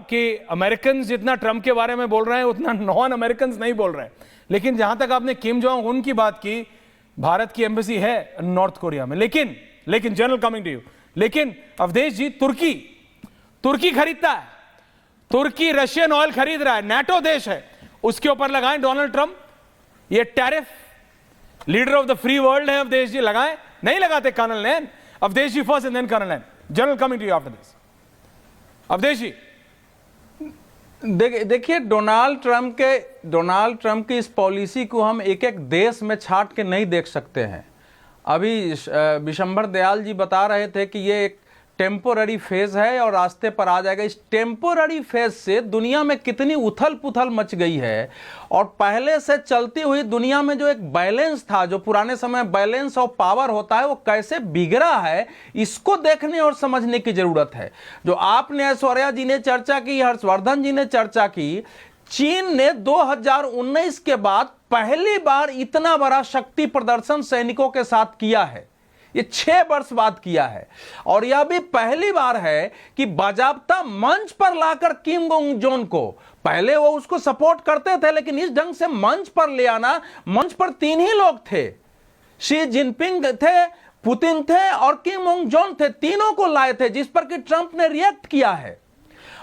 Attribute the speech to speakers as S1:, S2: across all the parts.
S1: कि अमेरिकन जितना ट्रंप के बारे में बोल रहे हैं उतना नॉन अमेरिकन नहीं बोल रहे हैं। लेकिन जहां तक आपने किम जोंग उन की बात की, भारत की एम्बेसी है नॉर्थ कोरिया में। लेकिन जनरल कमिंग टू यू, लेकिन अवधेश जी, तुर्की खरीदता है, तुर्की रशियन ऑयल खरीद रहा है, नाटो देश है, उसके ऊपर लगाएं डोनाल्ड ट्रंप ये tariff. Leader of the free world है अवधेश जी, लगाएं? नहीं लगाते colonel Nain. Avdhesh ji first and then colonel Nain. General coming to you after this. Avdhesh ji,
S2: देखिए, डोनाल्ड ट्रंप की इस पॉलिसी को हम एक एक देश में छांट के नहीं देख सकते हैं। अभी विशंबर दयाल जी बता रहे थे कि ये एक टेम्पोररी फेज है और रास्ते पर आ जाएगा। इस टेम्पोररी फेज से दुनिया में कितनी उथल पुथल मच गई है, और पहले से चलती हुई दुनिया में जो एक बैलेंस था, जो पुराने समय बैलेंस ऑफ पावर होता है, वो कैसे बिगड़ा है, इसको देखने और समझने की जरूरत है। जो आपने ऐश्वर्या जी ने चर्चा की, हर्षवर्धन जी ने चर्चा की, चीन ने 2019 के बाद पहली बार इतना बड़ा शक्ति प्रदर्शन सैनिकों के साथ किया है। ये 6 वर्ष बाद किया है, और यह भी पहली बार है कि बाजाबता मंच पर लाकर किम जोंग जोन को, पहले वो उसको सपोर्ट करते थे, लेकिन इस ढंग से मंच पर ले आना। मंच पर 3 ही लोग थे, शी जिनपिंग थे, पुतिन थे और किम जोंग जोन थे, तीनों को लाए थे, जिस पर कि ट्रंप ने रिएक्ट किया है।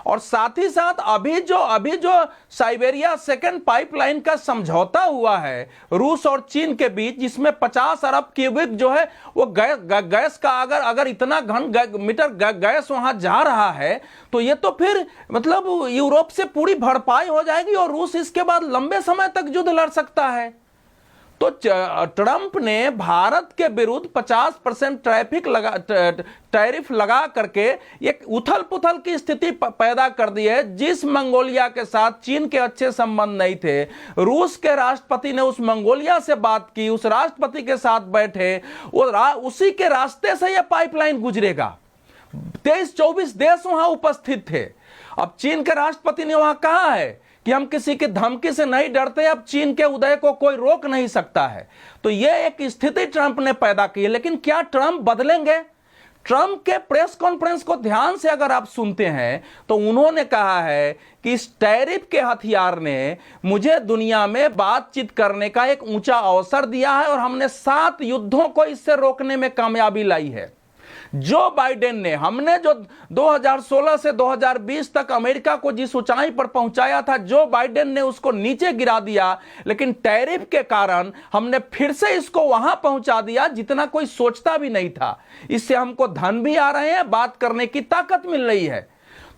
S2: और साथ ही साथ अभी जो साइबेरिया सेकंड पाइपलाइन का समझौता हुआ है रूस और चीन के बीच, जिसमें 50 अरब क्यूबिक जो है वो गैस का अगर इतना घन मीटर गैस वहां जा रहा है, तो ये तो फिर मतलब यूरोप से पूरी भरपाई हो जाएगी और रूस इसके बाद लंबे समय तक युद्ध लड़ सकता है। तो ट्रंप ने भारत के विरुद्ध 50% टैरिफ लगा करके एक उथल पुथल की स्थिति पैदा कर दी है। जिस मंगोलिया के साथ चीन के अच्छे संबंध नहीं थे, रूस के राष्ट्रपति ने उस मंगोलिया से बात की, उस राष्ट्रपति के साथ बैठे, उसी के रास्ते से यह पाइपलाइन गुजरेगा। 23-24 देश वहां उपस्थित थे। अब चीन के राष्ट्रपति ने वहां कहा है कि हम किसी की धमकी से नहीं डरते, अब चीन के उदय को कोई रोक नहीं सकता है। तो यह एक स्थिति ट्रंप ने पैदा की है। लेकिन क्या ट्रंप बदलेंगे? ट्रंप के प्रेस कॉन्फ्रेंस को ध्यान से अगर आप सुनते हैं तो उन्होंने कहा है कि इस टैरिफ के हथियार ने मुझे दुनिया में बातचीत करने का एक ऊंचा अवसर दिया है और हमने 7 युद्धों को इससे रोकने में कामयाबी लाई है। जो बाइडेन ने, हमने जो 2016 से 2020 तक अमेरिका को जिस ऊंचाई पर पहुंचाया था, जो बाइडेन ने उसको नीचे गिरा दिया, लेकिन टैरिफ के कारण हमने फिर से इसको वहां पहुंचा दिया जितना कोई सोचता भी नहीं था। इससे हमको धन भी आ रहे हैं, बात करने की ताकत मिल रही है।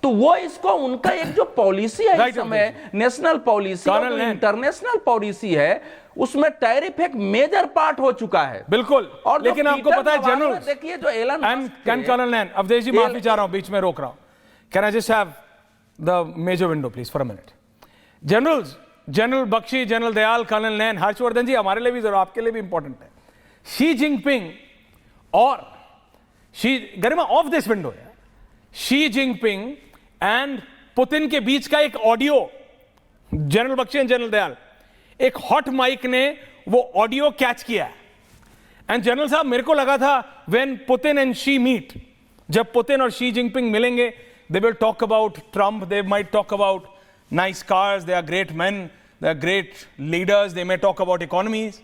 S2: तो वो इसको उनका एक जो पॉलिसी है इस समय, नेशनल पॉलिसी और इंटरनेशनल पॉलिसी है, उसमें टैरिफ एक मेजर पार्ट हो चुका है।
S1: बिल्कुल। और लेकिन आपको पता है जनरल,
S2: देखिए जो एलन
S1: कर्नल नैन, अवधेश जी माफी चाह रहा हूं, बीच में रोक रहा हूं। Can I just have the major window please for a minute? General Bakshi, general Dayal, colonel Nain, Harshvardhan ji, हमारे लिए भी जरूर, आपके लिए भी इंपॉर्टेंट है। शी जिनपिंग और गरिमा ऑफ दिस विंडो है, शी जिनपिंग एंड पुतिन के बीच का एक audio, general Bakshi and general Dayal, एक हॉट माइक ने वो ऑडियो कैच किया है। एंड जनरल साहब, मेरे को लगा था when Putin and Xi meet, जब पुतिन और शी जिनपिंग मिलेंगे, they will talk about Trump, they might talk about nice cars, they are great man, they are great leaders, they may talk about economies.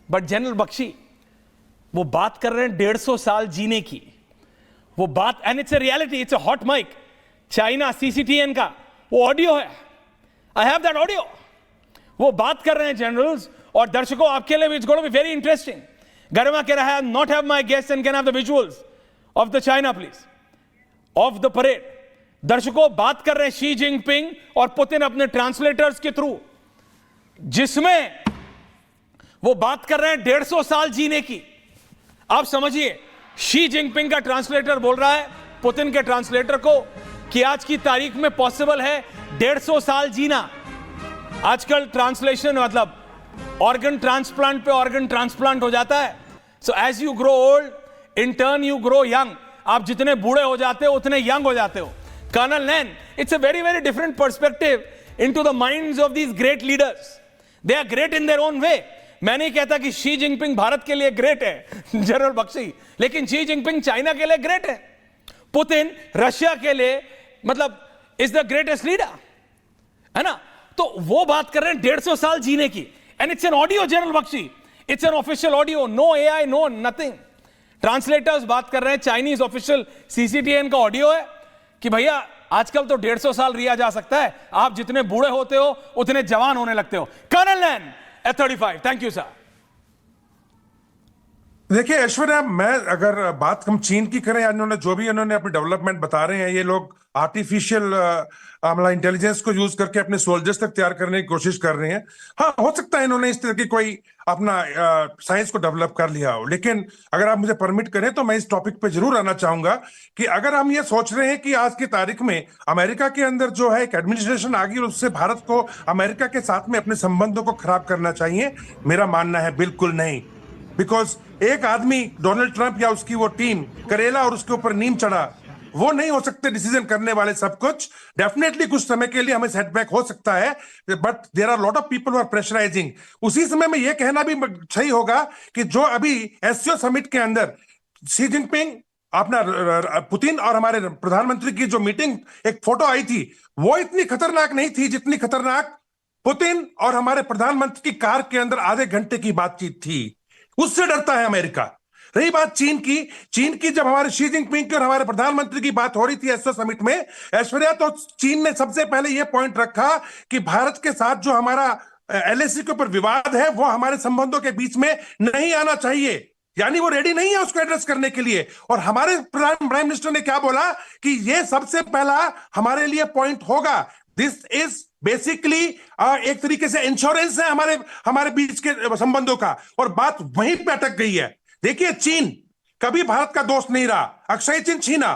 S1: But general Bakshi वो बात कर रहे हैं 150 साल जीने की, वो बात, and it's a reality, it's a hot mic, China CCTN का वो ऑडियो है, आई हैव दैट ऑडियो। वो बात कर रहे हैं जनरल्स और दर्शकों, आपके लिए it's going to be very interesting. Garima कह रहा है not have my guest and can have the visuals of the China please, of the parade. दर्शकों, बात कर रहे हैं शी जिनपिंग और पुतिन अपने ट्रांसलेटर्स के थ्रू, जिसमें वो बात कर रहे हैं 150 साल जीने की। आप समझिए, शी जिनपिंग का ट्रांसलेटर बोल रहा है पुतिन के ट्रांसलेटर को कि आज की तारीख में पॉसिबल है 150 साल जीना। आजकल ट्रांसलेशन मतलब ऑर्गन ट्रांसप्लांट पे ऑर्गन ट्रांसप्लांट हो जाता है। So as you grow old, in turn you grow young. आप जितने बूढ़े हो जाते हो उतने यंग हो जाते हो। Colonel Nain, it's a very very different perspective into the minds of these great leaders. They are great in their own way. मैं नहीं कहता कि शी जिनपिंग भारत के लिए ग्रेट है जनरल बख्शी, लेकिन शी जिनपिंग चाइना के लिए ग्रेट है, पुतिन रशिया के लिए मतलब इज द ग्रेटेस्ट लीडर, है ना? तो वो बात कर रहे हैं 150 साल जीने की, and it's an audio general Bakshi, it's an official audio, no AI, no nothing. Translators बात कर रहे हैं, चाइनीज ऑफिशियल सीसीटीएन का ऑडियो है कि भैया आजकल तो 150 साल रिया जा सकता है, आप जितने बूढ़े होते हो उतने जवान होने लगते हो। Colonel Nain F-35, thank you sir.
S3: देखिए ऐश्वर्या, मैं अगर बात हम चीन की करें, इन्होंने जो भी इन्होंने अपनी डेवलपमेंट बता रहे हैं, ये लोग आर्टिफिशियल इंटेलिजेंस को यूज करके अपने सोल्जर्स तक तैयार करने की कोशिश कर रहे हैं। हाँ, हो सकता है इन्होंने इस तरह की कोई अपना साइंस को डेवलप कर लिया हो, लेकिन अगर आप मुझे परमिट करें तो मैं इस टॉपिक पे जरूर आना चाहूंगा कि अगर हम ये सोच रहे हैं कि आज की तारीख में अमेरिका के अंदर जो है एक एडमिनिस्ट्रेशन आ गई और उससे भारत को अमेरिका के साथ में अपने संबंधों को खराब करना चाहिए, मेरा मानना है बिल्कुल नहीं। बिकॉज एक आदमी डोनाल्ड ट्रंप या उसकी वो टीम करेला और उसके ऊपर नीम चढ़ा, वो नहीं हो सकते डिसीजन करने वाले सब कुछ। डेफिनेटली कुछ समय के लिए हमें सेटबैक हो सकता है, but there are lot of people who are pressurising. उसी समय में यह कहना भी सही होगा कि जो अभी एससीओ समिट के अंदर शी जिनपिंग, अपना पुतिन और हमारे प्रधानमंत्री की जो मीटिंग एक फोटो आई थी, वो इतनी खतरनाक नहीं थी जितनी खतरनाक पुतिन और हमारे प्रधानमंत्री की कार के अंदर आधे घंटे की बातचीत थी। उससे डरता है अमेरिका। रही बात चीन की जब हमारे शी जिनपिंग की और हमारे प्रधानमंत्री की बात हो रही थी एसओ समिट में, ऐश्वर्या, तो चीन ने सबसे पहले यह पॉइंट रखा कि भारत के साथ जो हमारा एलएसी के ऊपर विवाद है वो हमारे संबंधों के बीच में नहीं आना चाहिए। यानी वो रेडी नहीं है उसको एड्रेस करने के लिए। और हमारे प्राइम मिनिस्टर ने क्या बोला कि यह सबसे पहला हमारे लिए पॉइंट होगा। दिस इज बेसिकली एक तरीके से इंश्योरेंस है हमारे बीच के संबंधों का, और बात वहीं पे अटक गई है। देखिए, चीन कभी भारत का दोस्त नहीं रहा। अक्षय चिन छीना,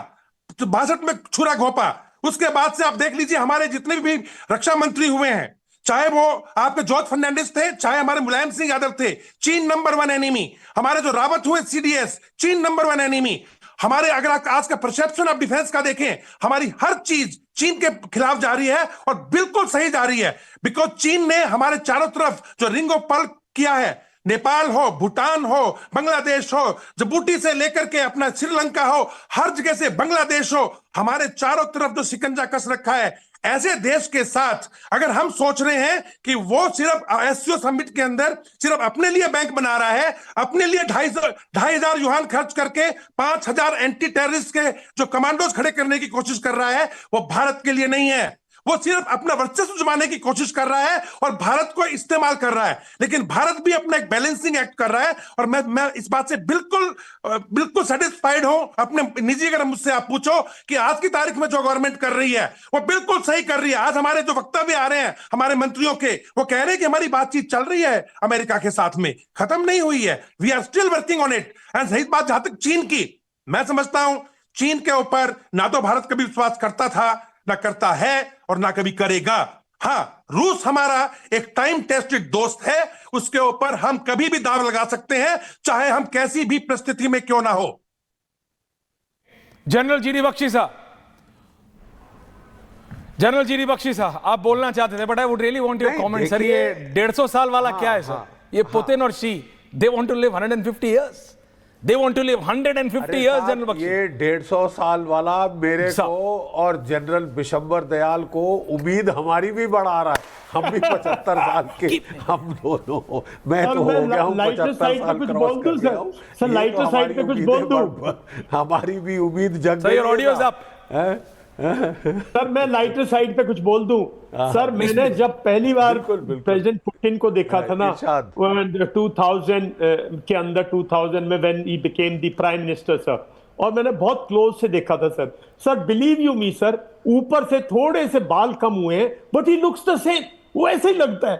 S3: 62 में छुरा घोपा, उसके बाद से आप देख लीजिए हमारे जितने भी रक्षा मंत्री हुए हैं, चाहे वो आपके जॉर्ज फर्नांडिस थे, चाहे हमारे मुलायम सिंह यादव थे, चीन नंबर 1 एनिमी। हमारे जो रावत हुए सीडीएस, चीन नंबर 1 एनिमी। हमारे अगर आज का परसेप्शन ऑफ डिफेंस का देखें, हमारी हर चीज चीन के खिलाफ जा रही है और बिल्कुल सही जा रही है। बिकॉज चीन ने हमारे चारों तरफ जो रिंग ऑफ पर्ल किया है, नेपाल हो, भूटान हो, बांग्लादेश हो, जिबूटी से लेकर के अपना श्रीलंका हो, हर जगह से बांग्लादेश हो, हमारे चारों तरफ जो शिकंजा कस रखा है, ऐसे देश के साथ अगर हम सोच रहे हैं कि वो सिर्फ एससीओ समिट के अंदर सिर्फ अपने लिए बैंक बना रहा है, अपने लिए 2,500 युआन खर्च करके 5,000 एंटी टेररिस्ट के जो कमांडोज खड़े करने की कोशिश कर रहा है, वो भारत के लिए नहीं है। वो सिर्फ अपना वर्चस्व जमाने की कोशिश कर रहा है और भारत को इस्तेमाल कर रहा है। लेकिन भारत भी अपना एक बैलेंसिंग एक्ट कर रहा है, और मैं इस बात से बिल्कुल सेटिस्फाइड हूं। अपने निजी अगर मुझसे आप पूछो कि आज की तारीख में जो गवर्नमेंट कर रही है वो बिल्कुल सही कर रही है। आज हमारे जो वक्तव्य आ रहे हैं हमारे मंत्रियों के, वो कह रहे हैं कि हमारी बातचीत चल रही है अमेरिका के साथ में, खत्म नहीं हुई है, we are still working on it. And सही बात जहां तक चीन की, मैं समझता हूं चीन के ऊपर ना तो भारत कभी विश्वास करता था, ना करता है, और ना कभी करेगा। हां, रूस हमारा एक टाइम टेस्टेड दोस्त है, उसके ऊपर हम कभी भी दाव लगा सकते हैं, चाहे हम कैसी भी परिस्थिति में क्यों ना हो।
S1: जनरल जीडी बख्शी साहब, आप बोलना चाहते थे, but I would really want your comment sir. ये 150 साल वाला क्या है सर? ये पुतिन और Xi, they want to live 150 years, They want to live 150 years, general Bakshi.
S4: ये 150 साल वाला मेरे को और जनरल बिशंबर दयाल को उम्मीद हमारी भी बढ़ा रहा है। हम भी 75 साल के, हम दोनों, मैं तो हो गया हूँ 75 साल क्रॉस कर गया हूँ।
S5: सर लाइटर साइड पे कुछ बोल दूं?
S4: हमारी भी उम्मीद जग
S1: गई है। ऑडियो अप
S5: सर, मैं लाइटर साइड पे कुछ बोल दूं? सर, मैंने जब पहली बार प्रेसिडेंट पुतिन को देखा था ना 2000 के अंदर, 2000 में when he became the prime minister sir, और मैंने बहुत क्लोज से देखा था sir. Sir believe you me sir, ऊपर से थोड़े से बाल कम हुए हैं, but he looks the same, वो ऐसे ही लगता है।